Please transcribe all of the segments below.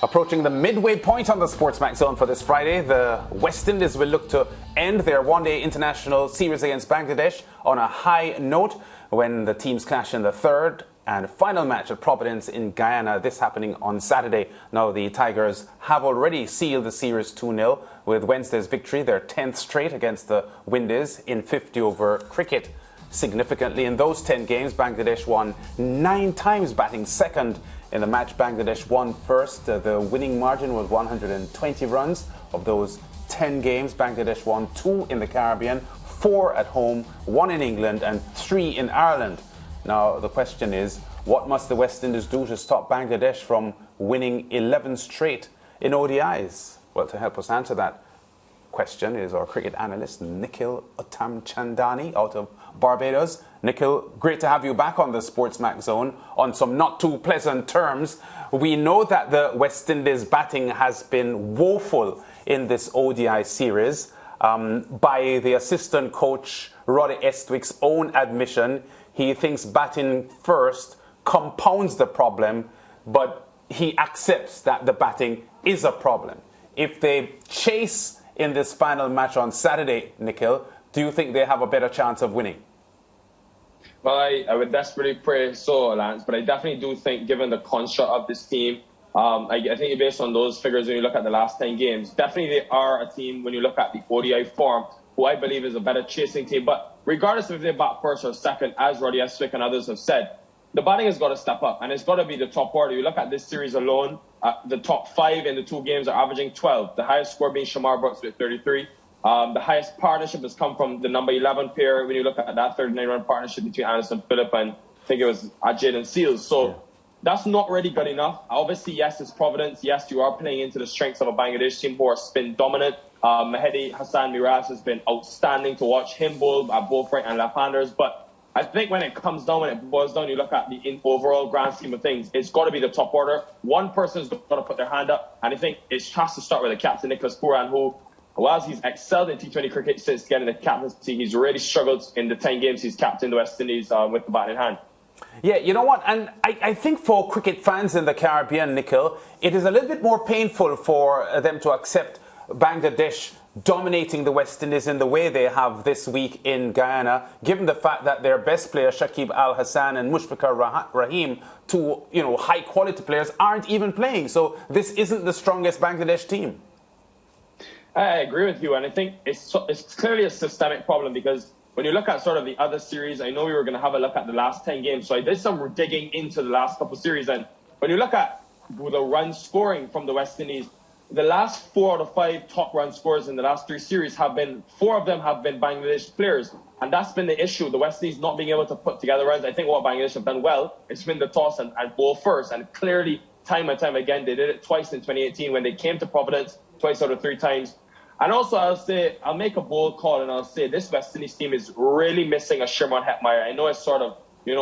Approaching the midway point on the SportsMax zone for this Friday, the West Indies will look to end their one-day international series against Bangladesh on a high note when the teams clash in the third and final match at Providence in Guyana, this happening on Saturday. Now, the Tigers have already sealed the series 2-0 with Wednesday's victory, their 10th straight against the Windies in 50-over cricket. Significantly, in those 10 games, Bangladesh won 9 times, batting second. In the match, Bangladesh won first. The winning margin was 120 runs. Of those 10 games, Bangladesh won 2 in the Caribbean, 4 at home, 1 in England and 3 in Ireland. Now, the question is, what must the West Indies do to stop Bangladesh from winning 11 straight in ODIs? Well, to help us answer that question is our cricket analyst, Nikhil Uttamchandani out of Barbados. Nikhil, great to have you back on the SportsMax zone on some not too pleasant terms. We know that the West Indies batting has been woeful in this ODI series. By the assistant coach, Roddy Estwick's own admission, he thinks batting first compounds the problem, but he accepts that the batting is a problem. If they chase in this final match on Saturday, Nikhil, do you think they have a better chance of winning? Well, I would desperately pray so, Lance, but I definitely do think, given the construct of this team, I think based on those figures, when you look at the last 10 games, definitely they are a team, when you look at the ODI form, who I believe is a better chasing team. But regardless of if they bat first or second, as Roddy Estwick and others have said, the batting has got to step up, and it's got to be the top order. You look at this series alone, the top 5 in the 2 games are averaging 12. The highest score being Shamar Brooks with 33. The highest partnership has come from the number 11 pair. When you look at that 39-run partnership between Anderson Phillip and I think it was Jaden Seals. So that's not really good enough. Obviously, yes, it's Providence. Yes, you are playing into the strengths of a Bangladesh team who are spin dominant. Mahedi Hassan Miraz has been outstanding to watch him bowl at both right and left-handers. But I think when it boils down, you look at the overall grand scheme of things, it's got to be the top order. One person's got to put their hand up. And I think it has to start with the captain, Nicholas Pooran, who, whilst he's excelled in T20 cricket since getting the captaincy, he's really struggled in the 10 games he's captained the West Indies with the bat in hand. Yeah, you know what? And I think for cricket fans in the Caribbean, Nikhil, it is a little bit more painful for them to accept Bangladesh dominating the West Indies in the way they have this week in Guyana, given the fact that their best players, Shakib Al Hassan and Mushfiqur Rahim, 2 high-quality players, aren't even playing. So this isn't the strongest Bangladesh team. I agree with you, and I think it's clearly a systemic problem because when you look at sort of the other series, I know we were going to have a look at the last 10 games, so I did some digging into the last couple of series, and when you look at the run scoring from the West Indies, the last 4 out of 5 top run scorers in the last 3 series 4 of them have been Bangladesh players, and that's been the issue. The West Indies not being able to put together runs. I think what Bangladesh have done well is win the toss and bowl first, and clearly, time and time again, they did it twice in 2018 when they came to Providence, twice out of 3 times. And also, I'll make a bold call, and I'll say this West Indies team is really missing a Shimron Hetmeyer. I know it's sort of,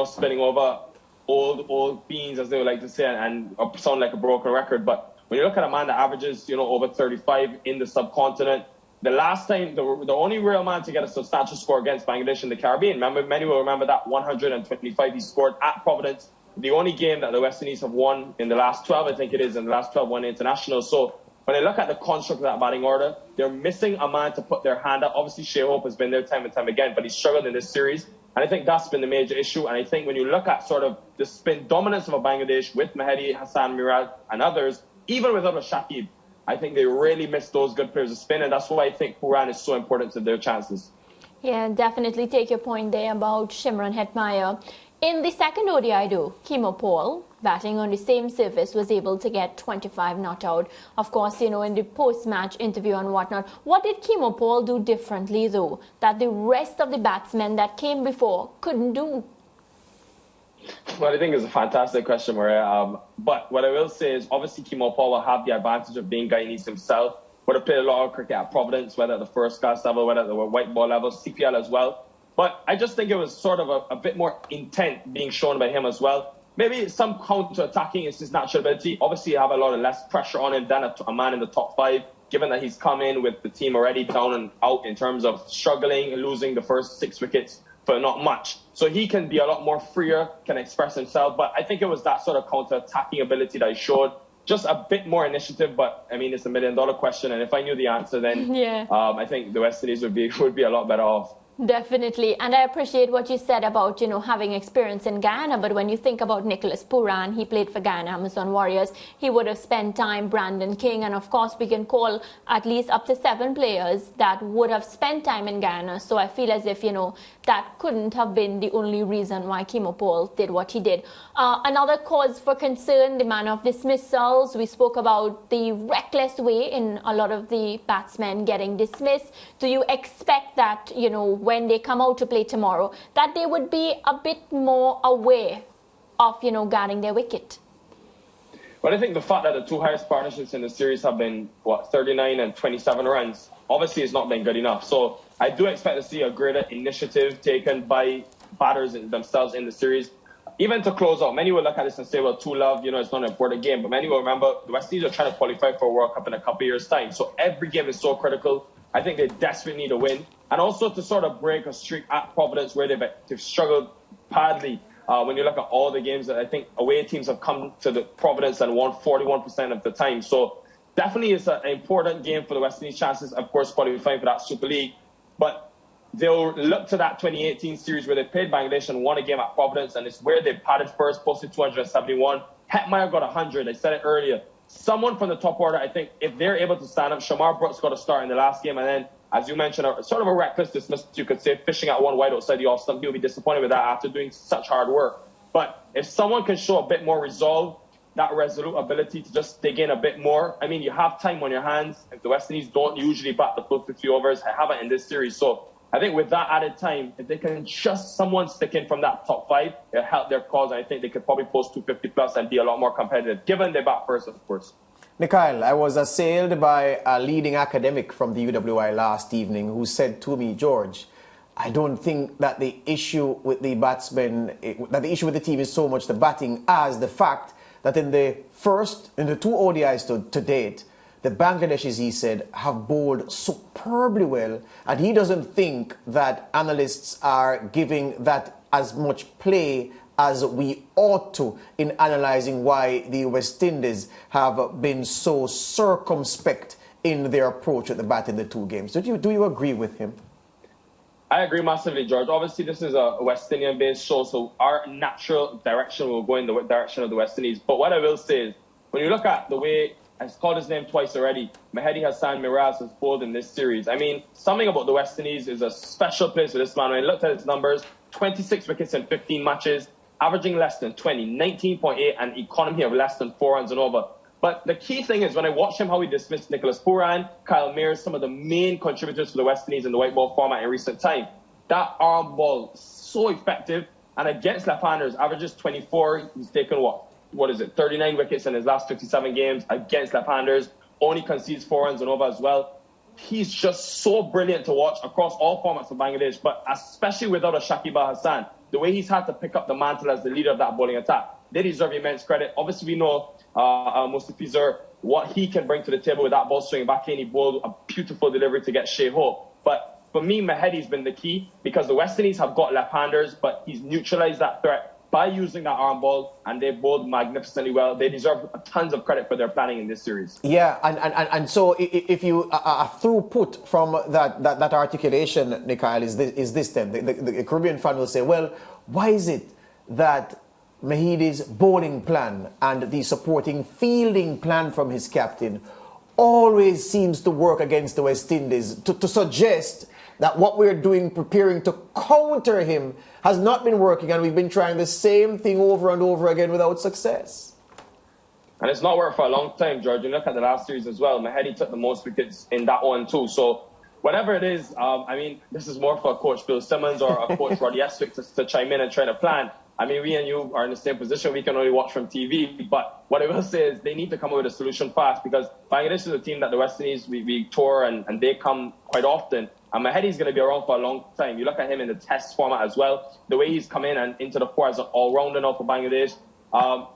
spinning over old beans, as they would like to say, and sound like a broken record. But when you look at a man that averages, over 35 in the subcontinent, the last time, the only real man to get a substantial score against Bangladesh in the Caribbean, many will remember that 125 he scored at Providence. The only game that the West Indies have won in the last 12, I think it is, in the last 12 won international. So when I look at the construct of that batting order, they're missing a man to put their hand up. Obviously, Shea Hope has been there time and time again, but he's struggled in this series. And I think that's been the major issue. And I think when you look at sort of the spin dominance of a Bangladesh with Mahedi, Hassan Mirad and others, even without a Shakib, I think they really miss those good players of spin. And that's why I think Pooran is so important to their chances. Yeah, definitely take your point there about Shimron Hetmeyer. In the second ODI, though, Kimo Paul, batting on the same surface, was able to get 25 not out. Of course, in the post-match interview and whatnot, what did Kimo Paul do differently, though, that the rest of the batsmen that came before couldn't do? Well, I think it's a fantastic question, Maria. But what I will say is, obviously, Kimo Paul will have the advantage of being Guyanese himself. Would have played a lot of cricket at Providence, whether at the first class level, whether at the white ball level, CPL as well. But I just think it was sort of a bit more intent being shown by him as well. Maybe some counter-attacking is his natural ability. Obviously, you have a lot of less pressure on him than a man in the top 5, given that he's come in with the team already down and out in terms of struggling, losing the first 6 wickets for not much. So he can be a lot more freer, can express himself. But I think it was that sort of counter-attacking ability that he showed. just a bit more initiative. But I mean, it's $1 million question, and if I knew the answer, then yeah. I think the West Indies would be a lot better off. Definitely. And I appreciate what you said about, having experience in Guyana. But when you think about Nicholas Pooran, he played for Guyana Amazon Warriors. He would have spent time, Brandon King. And of course, we can call at least up to 7 players that would have spent time in Guyana. So I feel as if, that couldn't have been the only reason why Kimo Paul did what he did. Another cause for concern, the manner of dismissals. We spoke about the reckless way in a lot of the batsmen getting dismissed. Do you expect that, when they come out to play tomorrow, that they would be a bit more aware of, guarding their wicket? Well, I think the fact that the 2 highest partnerships in the series have been, 39 and 27 runs, obviously it's not been good enough. So I do expect to see a greater initiative taken by batters themselves in the series. Even to close out, many will look at this and say, well, 2 love, it's not an important game. But many will remember the West Indies are trying to qualify for a World Cup in a couple of years' time. So every game is so critical. I think they desperately need a win. And also to sort of break a streak at Providence where they've struggled badly. When you look at all the games that I think away teams have come to the Providence and won 41% of the time. So definitely it's an important game for the West Indies' chances, of course, qualifying for that Super League. But they'll look to that 2018 series where they played Bangladesh and won a game at Providence, and it's where they batted first, posted 271. Hetmeyer got 100. I said it earlier. Someone from the top order, I think, if they're able to stand up, Shamar Brooks got a start in the last game, and then, as you mentioned, sort of a reckless dismissal, you could say, fishing at one wide outside the off stump. He'll be disappointed with that after doing such hard work. But if someone can show a bit more resolve, that resolute ability to just dig in a bit more, I mean, you have time on your hands. If the West Indies don't usually bat the full 50 overs, I haven't in this series. So I think with that added time, if they can just someone stick in from that top 5, it'll help their cause. I think they could probably post 250 plus and be a lot more competitive, given they bat first, of course. Mikhail, I was assailed by a leading academic from the UWI last evening who said to me, George, I don't think that the issue with the batsmen, that the issue with the team is so much the batting as the fact that in the 2 ODIs to date, the Bangladeshis, he said, have bowled superbly well, and he doesn't think that analysts are giving that as much play as we ought to in analysing why the West Indies have been so circumspect in their approach at the bat in the 2 games. Do you agree with him? I agree massively, George. Obviously, this is a West Indian-based show, so our natural direction will go in the direction of the West Indies. But what I will say is, when you look at the way, I've called his name twice already, Mehedi Hassan Miraz has bowled in this series. I mean, something about the West Indies is a special place for this man. When I looked at his numbers, 26 wickets in 15 matches, averaging less than 20, 19.8, and economy of less than 4 runs and over. But the key thing is when I watched him, how he dismissed Nicholas Pooran, Kyle Mears, some of the main contributors for the West Indies in the white ball format in recent time. That arm ball, so effective. And against left-handers, averages 24. He's taken, 39 wickets in his last 57 games against left-handers. Only concedes 4 runs and over as well. He's just so brilliant to watch across all formats of Bangladesh, but especially without a Shakib Al Hasan. The way he's had to pick up the mantle as the leader of that bowling attack, they deserve immense credit. Obviously, we know Mustafizur, what he can bring to the table with that ball swing back in. He bowled a beautiful delivery to get Shea Hope. But for me, Mehedi's been the key because the West Indies have got left-handers, but he's neutralized that threat by using that arm ball, and they've bowled magnificently well. They deserve tons of credit for their planning in this series. Yeah, and so if you a throughput from that articulation, Mikhail, is this then? The Caribbean fan will say, well, why is it that Mehedi's bowling plan and the supporting fielding plan from his captain always seems to work against the West Indies, to suggest that what we're doing, preparing to counter him, has not been working, and we've been trying the same thing over and over again without success. And it's not worked for a long time, George. You look at the last series as well. Mehedi took the most wickets in that one too. So whatever it is, I mean, this is more for Coach Bill Simmons or a Coach Roddy Eswick to chime in and try to plan. I mean, we and you are in the same position. We can only watch from TV. But what I will say is they need to come up with a solution fast, because Bangladesh is a team that the West Indies, we tour and they come quite often. And Mehedi's going to be around for a long time. You look at him in the test format as well. The way he's come in and into the fore as an all-rounder now for Bangladesh.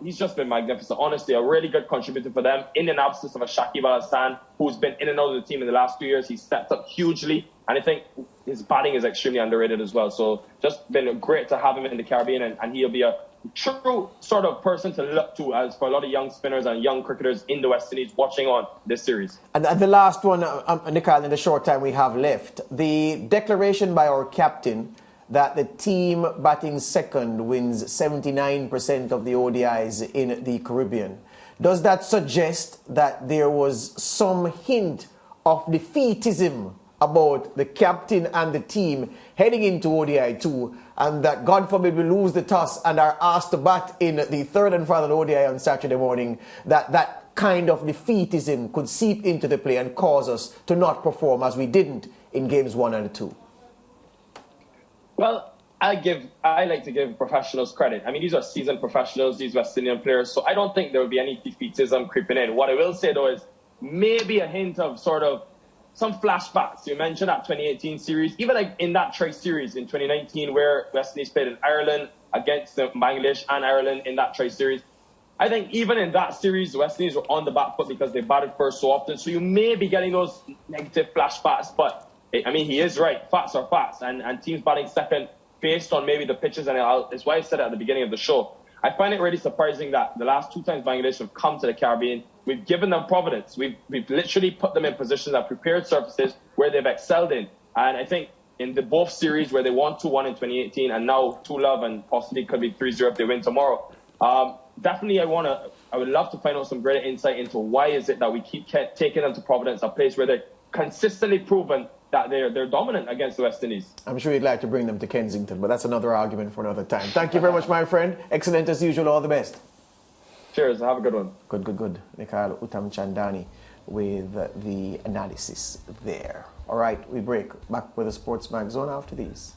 He's just been magnificent. Honestly, a really good contributor for them in an absence of a Shakib Al Hasan, who's been in and out of the team in the last 2 years. He's stepped up hugely. And I think his batting is extremely underrated as well. So just been great to have him in the Caribbean, and he'll be a true sort of person to look to as for a lot of young spinners and young cricketers in the West Indies watching on this series. And the last one, Nikal, in the short time we have left, the declaration by our captain that the team batting second wins 79% of the ODIs in the Caribbean. Does that suggest that there was some hint of defeatism about the captain and the team heading into ODI 2, and that, God forbid, we lose the toss and are asked to bat in the third and final ODI on Saturday morning, that kind of defeatism could seep into the play and cause us to not perform as we didn't in games 1 and 2? Well, I like to give professionals credit. I mean, these are seasoned professionals, these West Indian players, so I don't think there will be any defeatism creeping in. What I will say, though, is maybe a hint of sort of some flashbacks. You mentioned that 2018 series, even like in that tri-series in 2019 where West Indies played in Ireland against Bangladesh and Ireland in that tri-series. I think even in that series, the West Indies were on the back foot because they batted first so often. So you may be getting those negative flashbacks, but I mean, he is right. Facts are facts. And teams batting second based on maybe the pitches, and it's why I said it at the beginning of the show. I find it really surprising that the last 2 times Bangladesh have come to the Caribbean, we've given them providence. We've literally put them in positions at prepared surfaces where they've excelled in. And I think in the both series where they won 2-1 in 2018 and now 2-love and possibly could be 3-0 if they win tomorrow, definitely I would love to find out some greater insight into why is it that we keep taking them to Providence, a place where they're consistently proven that they're dominant against the West Indies. I'm sure you'd like to bring them to Kensington, but that's another argument for another time. Thank you very much, my friend. Excellent as usual. All the best. Cheers. Have a good one. Good. Nikal Uttamchandani with the analysis there. All right, we break. Back with the SportsMax Zone after these.